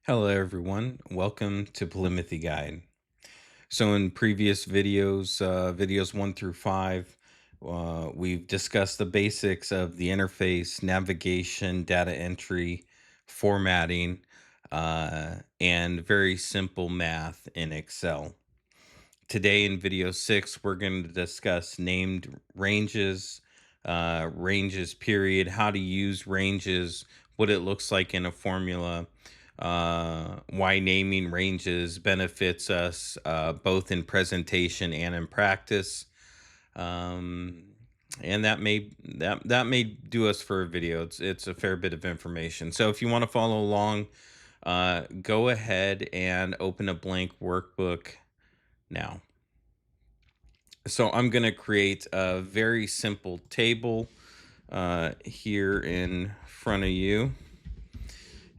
Hello everyone, welcome to Polymathy Guide. So in previous videos, videos 1 through 5, we've discussed the basics of the interface, navigation, data entry, formatting, and very simple math in Excel. Today in video 6, we're going to discuss named ranges, ranges period, how to use ranges, what it looks like in a formula, why naming ranges benefits us both in presentation and in practice. Um, and that may do us for a video. It's a fair bit of information. So if you want to follow along, go ahead and open a blank workbook now. So I'm going to create a very simple table here in front of you.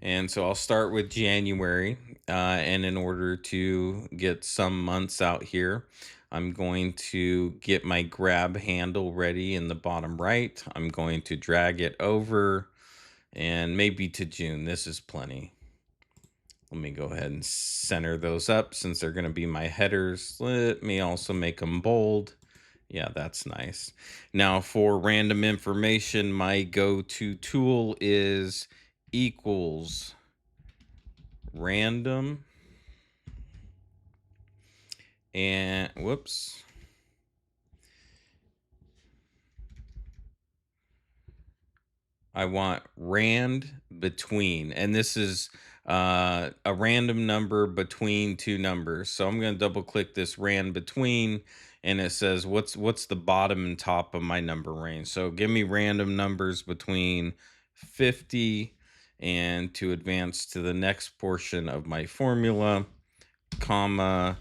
And so I'll start with January. And in order to get some months out here, I'm going to get my grab handle ready in the bottom right. I'm going to drag it over and maybe to June. This is plenty. Let me go ahead and center those up since they're going to be my headers. Let me also make them bold. Yeah, that's nice. Now for random information, my go-to tool is equals random and whoops. I want rand between, and this is a random number between two numbers. So I'm going to double click this rand between, and it says what's the bottom and top of my number range. So give me random numbers between 50 and to advance to the next portion of my formula, comma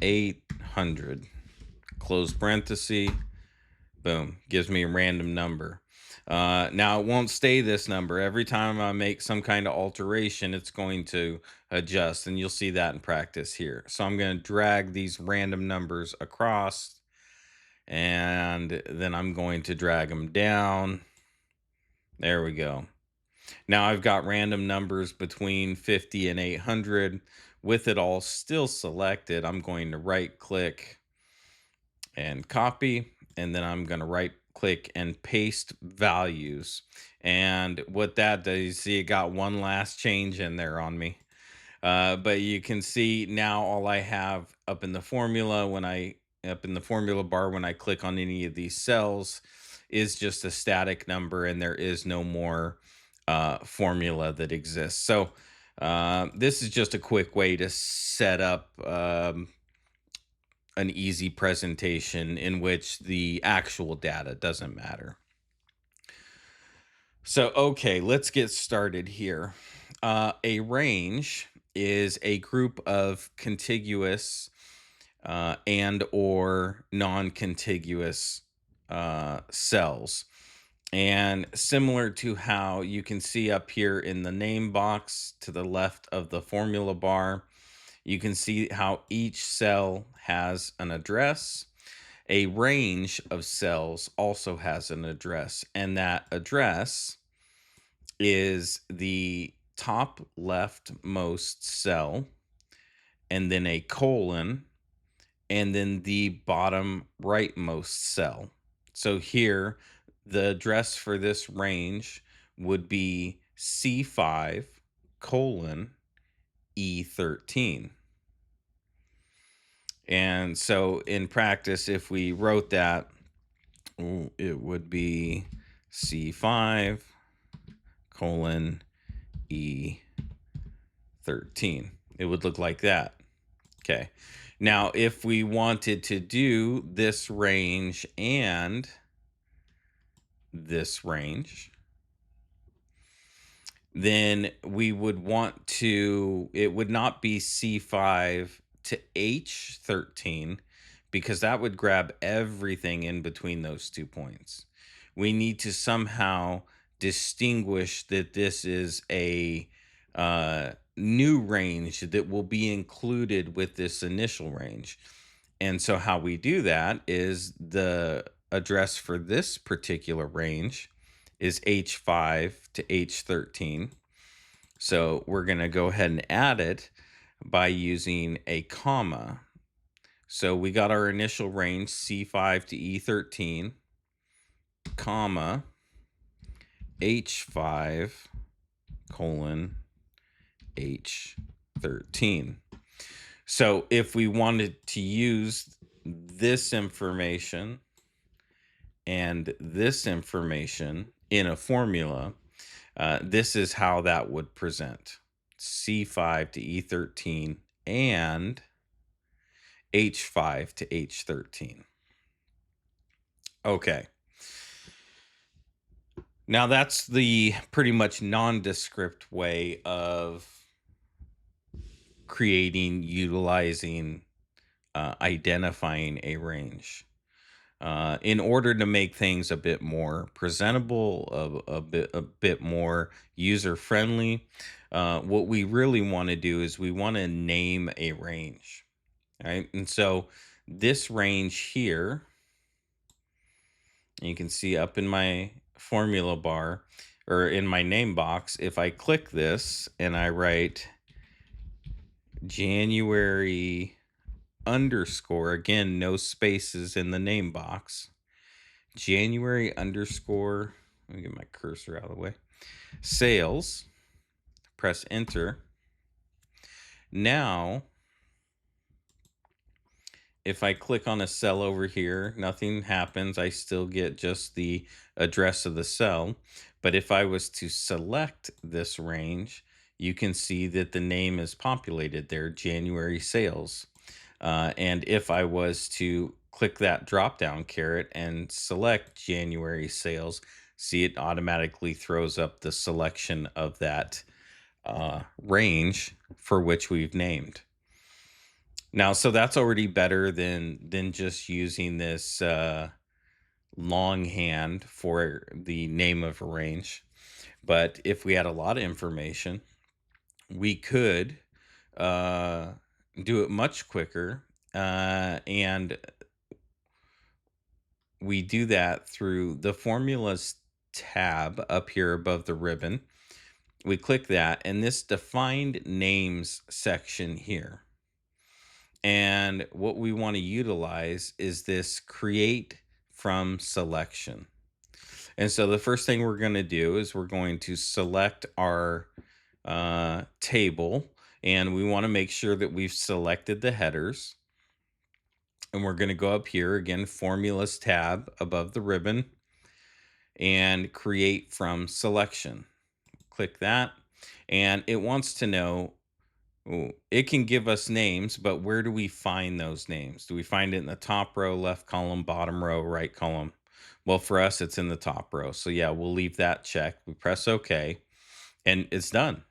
800 close parenthesis. Boom, gives me a random number. Now it won't stay this number. Every time I make some kind of alteration, it's going to adjust, and you'll see that in practice here. So I'm going to drag these random numbers across, and then I'm going to drag them down. There we go. Now I've got random numbers between 50 and 800. With it all still selected, I'm going to right click and copy, and then I'm going to right click and paste values. And what that does, you see it got one last change in there on me. But you can see now all I have up in the formula up in the formula bar when I click on any of these cells is just a static number, and there is no more formula that exists. So this is just a quick way to set up an easy presentation in which the actual data doesn't matter. So, okay, let's get started here. A range is a group of contiguous and or non-contiguous cells. And similar to how you can see up here in the name box to the left of the formula bar, you can see how each cell has an address. A range of cells also has an address, and that address is the top leftmost cell, and then a colon, and then the bottom rightmost cell. So here, the address for this range would be C5 colon E13. And so in practice, if we wrote that, it would be C5 colon E13. It would look like that. Okay. Now, if we wanted to do this range and this range, then we would want to, it would not be C5 to H13 because that would grab everything in between those 2 points. We need to somehow distinguish that this is a new range that will be included with this initial range. And so how we do that is the address for this particular range is H5 to H13. So we're going to go ahead and add it by using a comma. So we got our initial range C5 to E13, comma, H5 colon H13. So if we wanted to use this information and this information in a formula, this is how that would present. C5 to E13 and H5 to H13. Okay. Now that's the pretty much nondescript way of creating, utilizing, identifying a range. In order to make things a bit more presentable, a bit more user friendly, what we really want to do is we want to name a range, right? And so this range here, you can see up in my formula bar or in my name box, if I click this and I write January underscore, again, no spaces in the name box, January underscore, let me get my cursor out of the way, sales, press enter. Now, if I click on a cell over here, nothing happens. I still get just the address of the cell. But if I was to select this range, you can see that the name is populated there, January sales. And if I was to click that drop down caret and select January sales, see it automatically throws up the selection of that range for which we've named. Now, so that's already better than just using this longhand for the name of a range. But if we had a lot of information, we could uh, do it much quicker, and we do that through the formulas tab up here above the ribbon. We click that, and this defined names section here. And what we want to utilize is this create from selection. And so the first thing we're going to do is we're going to select our table, and we want to make sure that we've selected the headers. And we're going to go up here again, formulas tab above the ribbon, and create from selection. Click that, and it wants to know, it can give us names, but where do we find those names? Do we find it in the top row, left column, bottom row, right column? Well, for us, it's in the top row. So yeah, we'll leave that checked. We press OK, and it's done.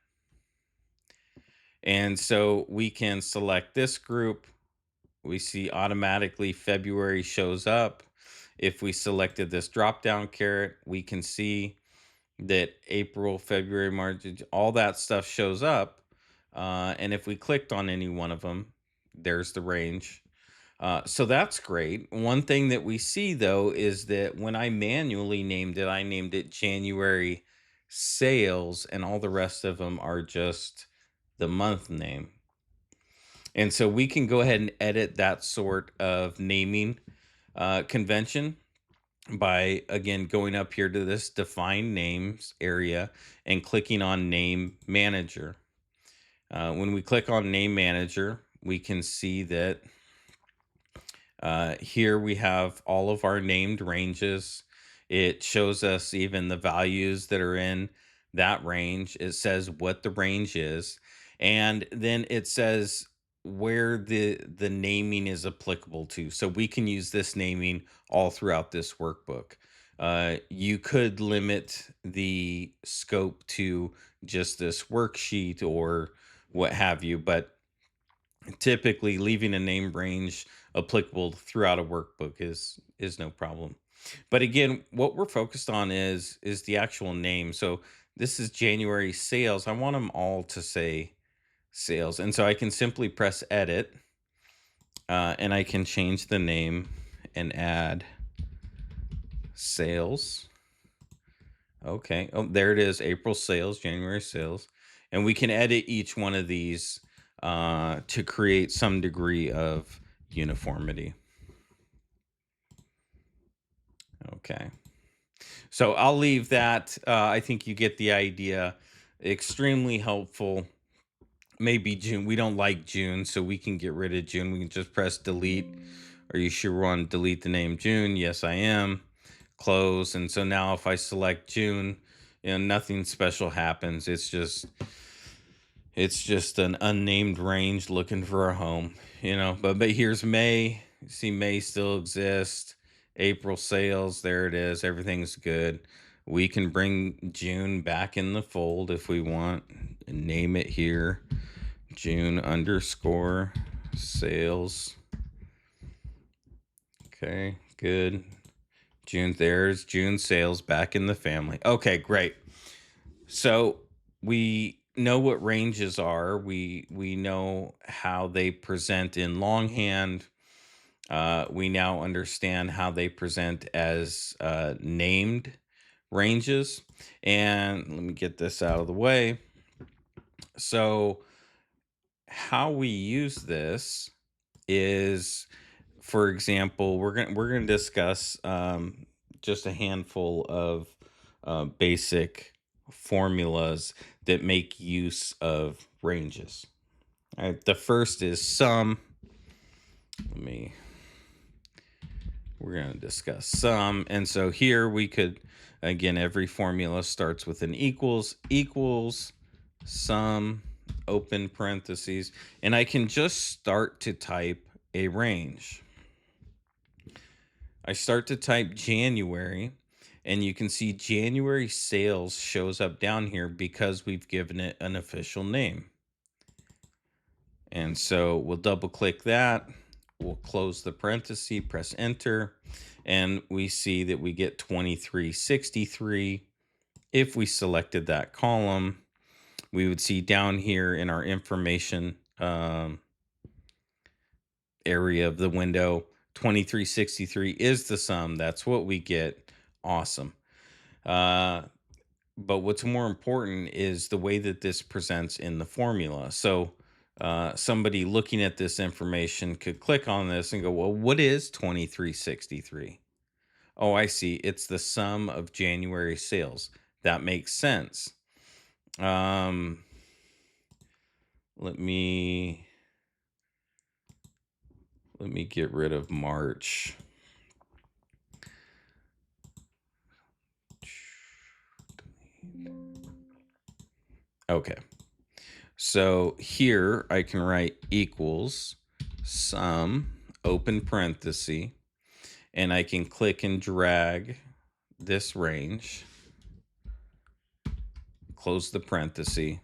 And so we can select this group. We see automatically February shows up. If we selected this drop down caret, we can see that April, February, March, all that stuff shows up. And if we clicked on any one of them, there's the range. So that's great. One thing that we see though is that when I manually named it, I named it January sales, and all the rest of them are just the month name. And so we can go ahead and edit that sort of naming convention by, again, going up here to this define names area and clicking on name manager. When we click on name manager, we can see that here we have all of our named ranges. It shows us even the values that are in that range. It says what the range is, and then it says where the naming is applicable to. So we can use this naming all throughout this workbook. You could limit the scope to just this worksheet or what have you, but typically leaving a name range applicable throughout a workbook is no problem. But again, what we're focused on is the actual name. So this is January sales. I want them all to say sales, and so I can simply press edit, and I can change the name and add sales. Okay. Oh, there it is. April sales, January sales. And we can edit each one of these to create some degree of uniformity. Okay. So I'll leave that. I think you get the idea. Extremely helpful. Maybe June. We don't like June, so we can get rid of June. We can just press delete. Are you sure we want to delete the name June? Yes, I am. Close. And so now if I select June, nothing special happens. It's just an unnamed range looking for a home, But here's May. You see May still exists. April sales, there it is. Everything's good. We can bring June back in the fold if we want and name it here. June underscore sales. Okay, good. There's June sales back in the family. Okay, great. So we know what ranges are. We know how they present in longhand. We now understand how they present as named ranges. And let me get this out of the way. So how we use this is, for example, we're gonna discuss just a handful of basic formulas that make use of ranges. All right, the first is sum. Let me. We're gonna discuss sum, and so here we could, again, every formula starts with an equals sum open parentheses, and I can just start to type a range. I start to type January, and you can see January sales shows up down here because we've given it an official name. And so we'll double click that. We'll close the parenthesis, press enter, and we see that we get 2363. If we selected that column, we would see down here in our information area of the window, 2363 is the sum. That's what we get. Awesome. But what's more important is the way that this presents in the formula. So somebody looking at this information could click on this and go, well, what is 2363? Oh, I see. It's the sum of January sales. That makes sense. Um, let me get rid of March. Okay. So here I can write equals sum open parenthesis, and I can click and drag this range, close the parenthesis.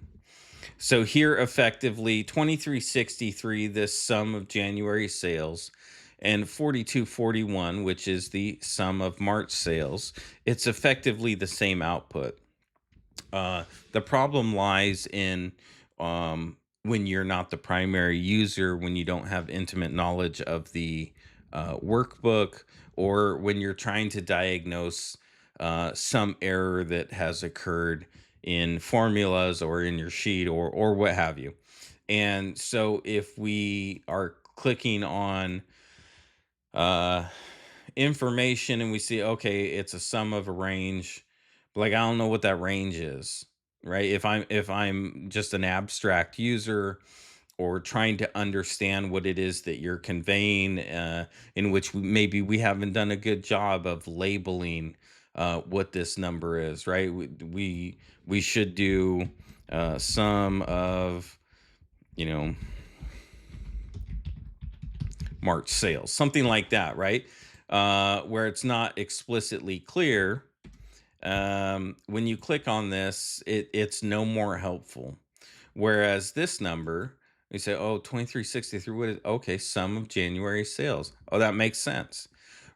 So here effectively 2363, this sum of January sales, and 4241, which is the sum of March sales, it's effectively the same output. The problem lies in when you're not the primary user, when you don't have intimate knowledge of the workbook, or when you're trying to diagnose some error that has occurred in formulas or in your sheet or what have you. And so if we are clicking on uh, information and we see, okay, it's a sum of a range, but like I don't know what that range is, right? If I'm just an abstract user or trying to understand what it is that you're conveying, in which maybe we haven't done a good job of labeling what this number is, right? We should do sum of, you know, March sales, something like that, right? Where it's not explicitly clear. When you click on this, it's no more helpful. Whereas this number, we say, oh, 2363, what is, okay, sum of January sales. Oh, that makes sense,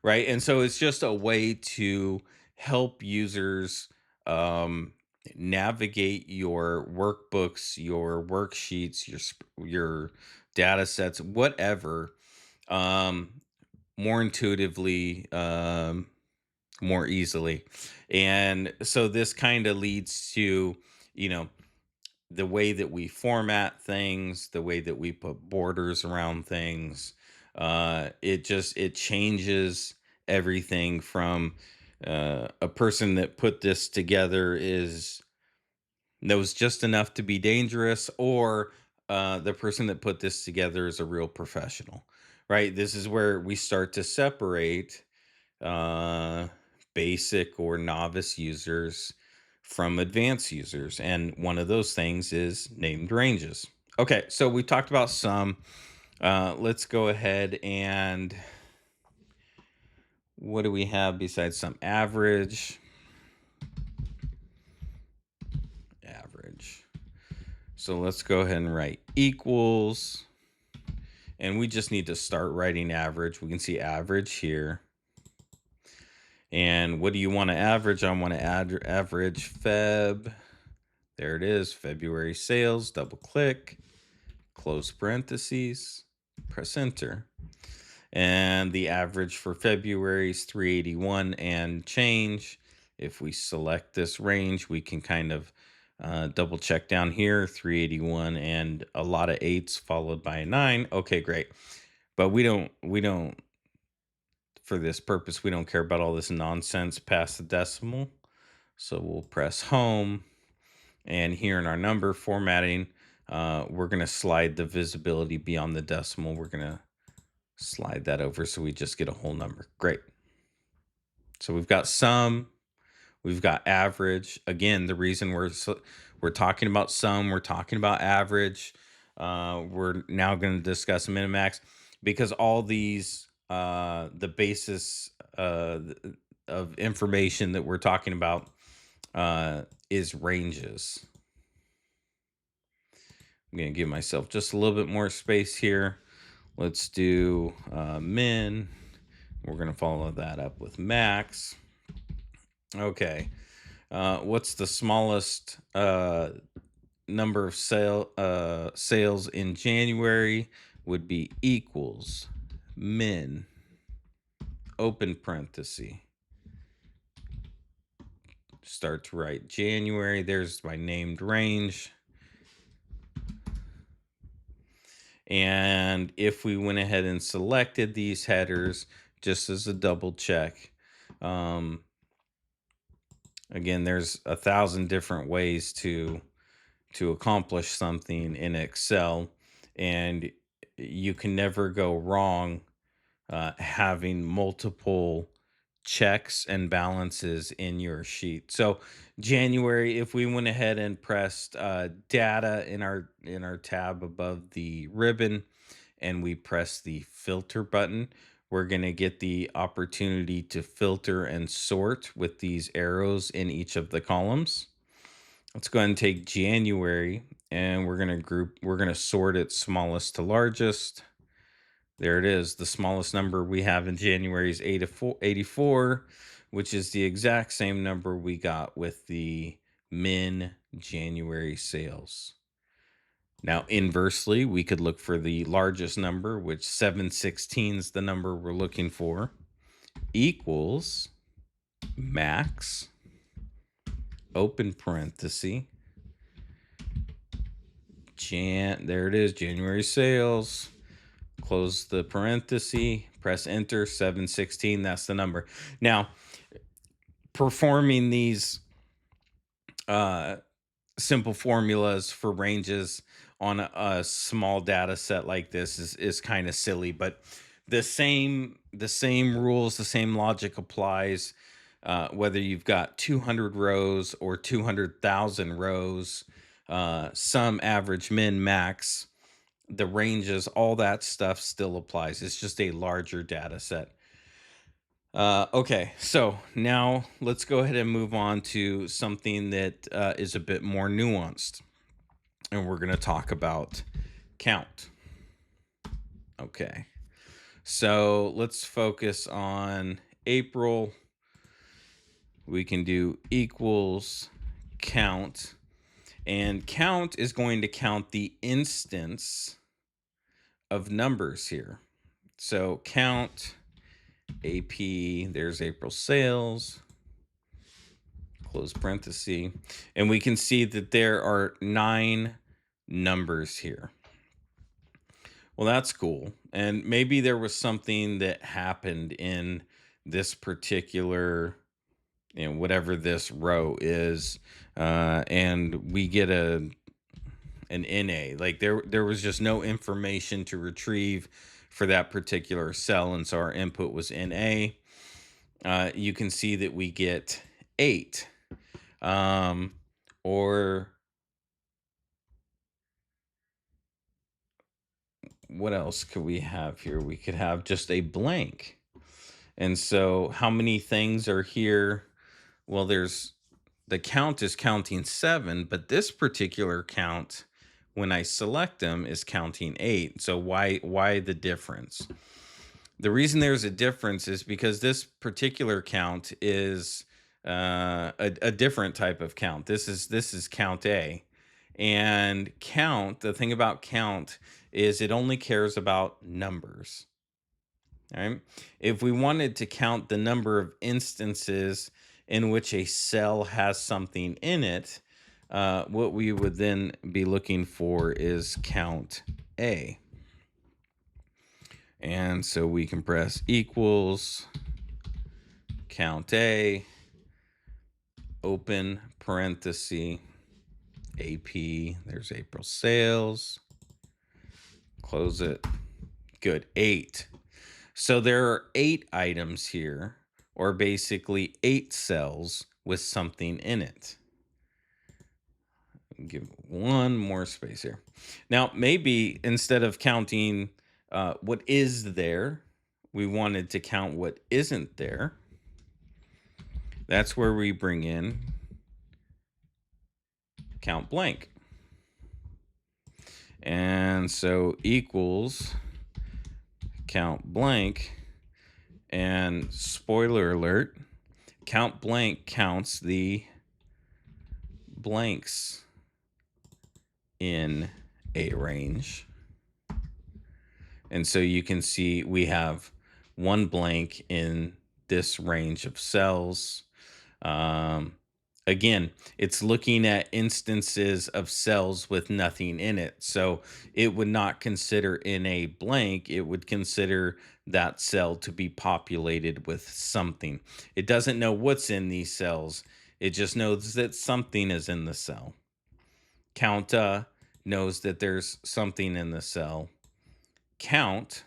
right? And so it's just a way to help users um, navigate your workbooks, your worksheets, your data sets, whatever, um, more intuitively, more easily. And so this kind of leads to, you know, the way that we format things, the way that we put borders around things, it changes everything from a person that put this together is knows just enough to be dangerous, or the person that put this together is a real professional, right? This is where we start to separate uh, basic or novice users from advanced users. And one of those things is named ranges. Okay, so we talked about some. Let's go ahead and what do we have besides some? Average. So let's go ahead and write equals. And we just need to start writing average. We can see average here. And what do you want to average? I want to average Feb. There it is, February sales. Double click, close parentheses, press enter. And the average for February is 381 and change. If we select this range, we can kind of double check down here, 381 and a lot of eights followed by a nine. Okay, great. But we don't, for this purpose, we don't care about all this nonsense past the decimal. So we'll press home. And here in our number formatting, we're going to slide the visibility beyond the decimal. We're going to slide that over so we just get a whole number. Great. So we've got sum, we've got average. Again, the reason we're talking about sum, we're talking about average. We're now going to discuss min-max because all these the basis of information that we're talking about is ranges. I'm going to give myself just a little bit more space here. Let's do min. We're going to follow that up with max. Okay. What's the smallest number of sales in January? Would be equals min, open parenthesis. Start to write January. There's my named range. And if we went ahead and selected these headers, just as a double check, again, there's 1,000 different ways to accomplish something in Excel, and you can never go wrong having multiple checks and balances in your sheet. So January, if we went ahead and pressed data in our tab above the ribbon and we press the filter button, we're going to get the opportunity to filter and sort with these arrows in each of the columns. Let's go ahead and take January and we're going to sort it smallest to largest. There it is. The smallest number we have in January is 84, which is the exact same number we got with the min January sales. Now, inversely, we could look for the largest number, which 716 is the number we're looking for, equals max, open parenthesis, there it is, January sales. Close the parenthesis, press enter, 716, that's the number. Now, performing these simple formulas for ranges on a small data set like this is kind of silly, but the same rules, the same logic applies whether you've got 200 rows or 200,000 rows, sum, average, min, max, the ranges, all that stuff still applies. It's just a larger data set. Okay, so now let's go ahead and move on to something that is a bit more nuanced. And we're going to talk about count. Okay, so let's focus on April. We can do equals count. And count is going to count the instance of numbers here. So count AP, there's April sales. close parenthesis, and we can see that there are 9 numbers here. Well, that's cool. And maybe there was something that happened in this particular, whatever this row is, and we get an NA. Like there was just no information to retrieve for that particular cell, and so our input was NA. You can see that we get 8. Um, or what else could we have here? We could have just a blank. And so how many things are here? Well, there's the count is counting 7, but this particular count, when I select them, is counting 8. So why the difference? The reason there's a difference is because this particular count is a different type of count. This is count A. And count, the thing about count is it only cares about numbers. All right. If we wanted to count the number of instances in which a cell has something in it, what we would then be looking for is count A. And so we can press equals count A, open parenthesis, AP, there's April sales, close it. Good, 8. So there are 8 items here, or basically 8 cells with something in it. Give one more space here. Now, maybe instead of counting what is there, we wanted to count what isn't there. That's where we bring in count blank. And so equals count blank, and spoiler alert, count blank counts the blanks in a range. And so you can see we have one blank in this range of cells. Again, it's looking at instances of cells with nothing in it. So it would not consider in a blank, it would consider that cell to be populated with something. It doesn't know what's in these cells, it just knows that something is in the cell. COUNTA knows that there's something in the cell. Count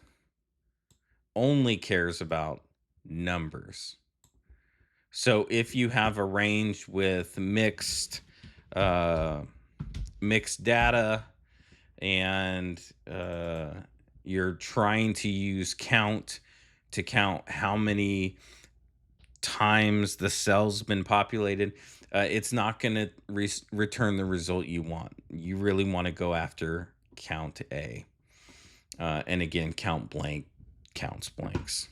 only cares about numbers. So if you have a range with mixed data, and you're trying to use count to count how many times the cell's been populated, it's not going to return the result you want. You really want to go after count A. And again, count blank counts blanks.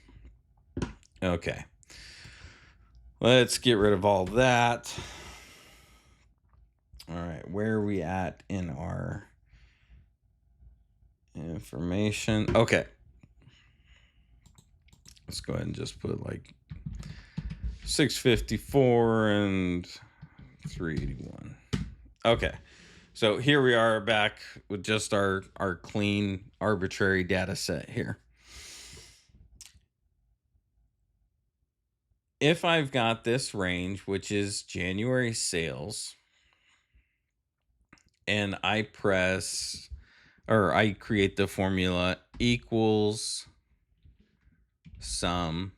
Okay. Let's get rid of all that. All right, where are we at in our information? Okay. Let's go ahead and just put like 654 and 381. Okay. So here we are back with just our clean arbitrary data set here. If I've got this range, which is January sales, and I create the formula equals sum,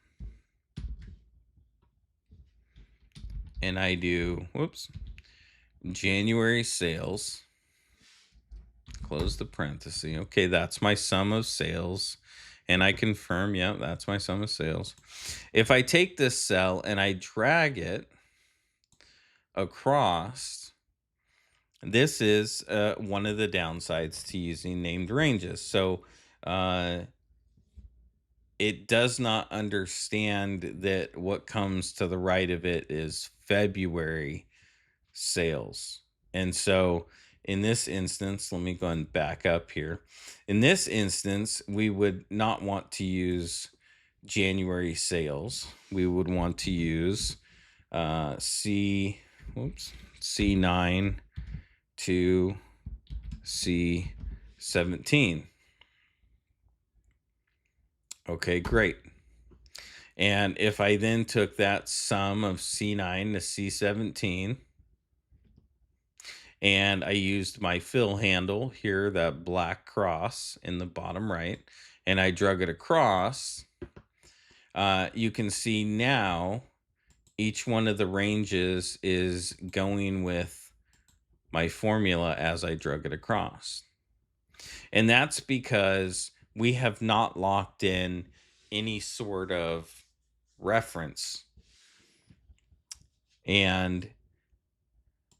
and I do, January sales, close the parenthesis. Okay, that's my sum of sales. And I confirm, yeah, that's my sum of sales. If I take this cell and I drag it across, this is one of the downsides to using named ranges. So it does not understand that what comes to the right of it is February sales. And so in this instance, let me go and back up here. In this instance, we would not want to use January sales. We would want to use C, whoops, C9 to C17. Okay, great. And if I then took that sum of C9 to C17 and I used my fill handle here, that black cross in the bottom right, and I drug it across, you can see now each one of the ranges is going with my formula as I drug it across. And that's because we have not locked in any sort of reference. And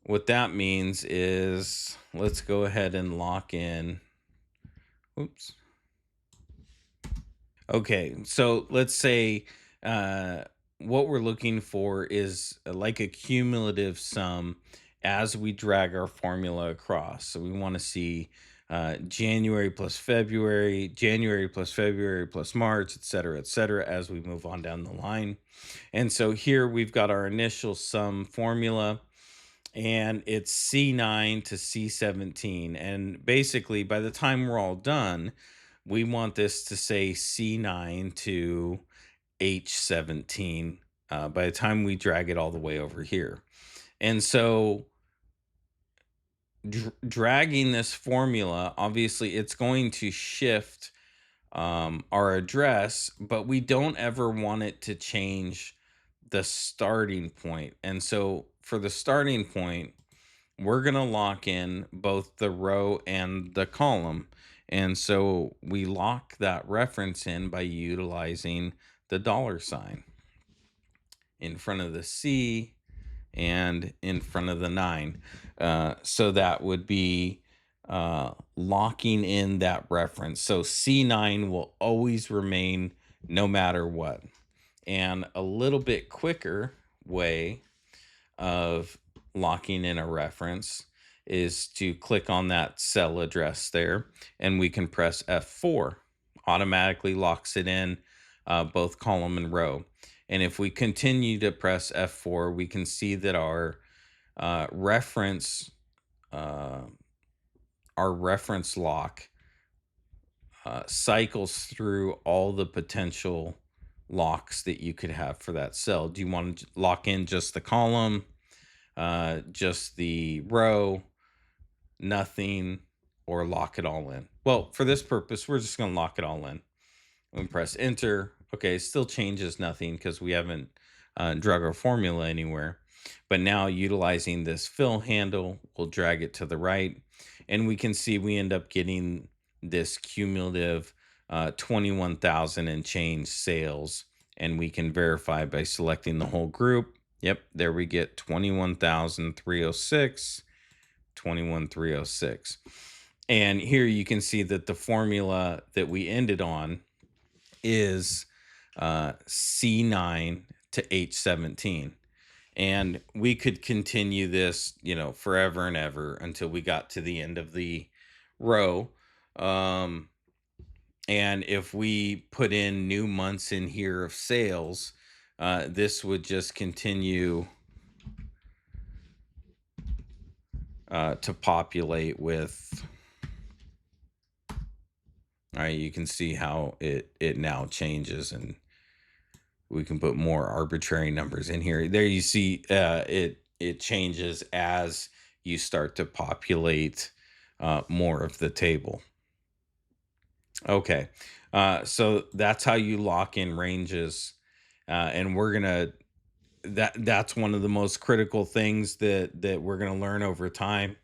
what that means is let's go ahead and lock in. Oops. Okay, so let's say uh, what we're looking for is like a cumulative sum as we drag our formula across. So we want to see January plus February plus March, et cetera, as we move on down the line. And so here we've got our initial sum formula, and it's C9 to C17. And basically, by the time we're all done, we want this to say C9 to H17 by the time we drag it all the way over here. And so dragging this formula, obviously, it's going to shift our address, but we don't ever want it to change the starting point. And so for the starting point, we're going to lock in both the row and the column. And so we lock that reference in by utilizing the dollar sign in front of the C and in front of the 9. So that would be locking in that reference. So C9 will always remain no matter what. And a little bit quicker way of locking in a reference is to click on that cell address there, and we can press F4. Automatically locks it in both column and row. And if we continue to press F4, we can see that reference uh, our reference lock cycles through all the potential locks that you could have for that cell. Do you want to lock in just the column, just the row, nothing, or lock it all in? Well, for this purpose, we're just going to lock it all in. We press enter. Okay, it still changes nothing because we haven't drug our formula anywhere. But now utilizing this fill handle, we'll drag it to the right. And we can see we end up getting this cumulative 21,000 and change sales. And we can verify by selecting the whole group. Yep, there we get 21,306, 21,306. And here you can see that the formula that we ended on is C9 to H17. And we could continue this, forever and ever until we got to the end of the row. And if we put in new months in here of sales, this would just continue to populate with. All right, you can see how it now changes, and we can put more arbitrary numbers in here. There you see it changes as you start to populate more of the table. Okay, so that's how you lock in ranges, and we're gonna that's one of the most critical things that we're gonna learn over time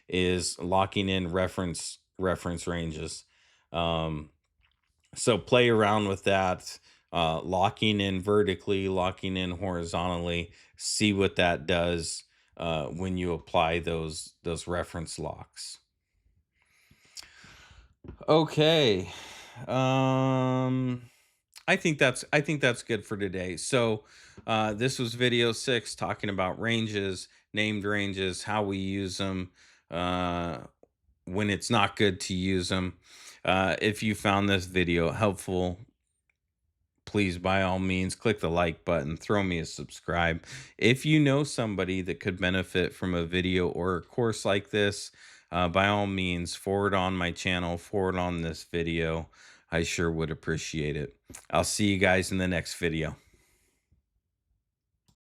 is locking in reference ranges. Um, so play around with that, locking in vertically, locking in horizontally. See what that does when you apply those reference locks. Okay. Um I think that's good for today. So this was video 6 talking about ranges, named ranges, how we use them, uh when it's not good to use them. If you found this video helpful, please, by all means, click the like button, throw me a subscribe. If you know somebody that could benefit from a video or a course like this, by all means, forward on my channel, forward on this video. I sure would appreciate it. I'll see you guys in the next video.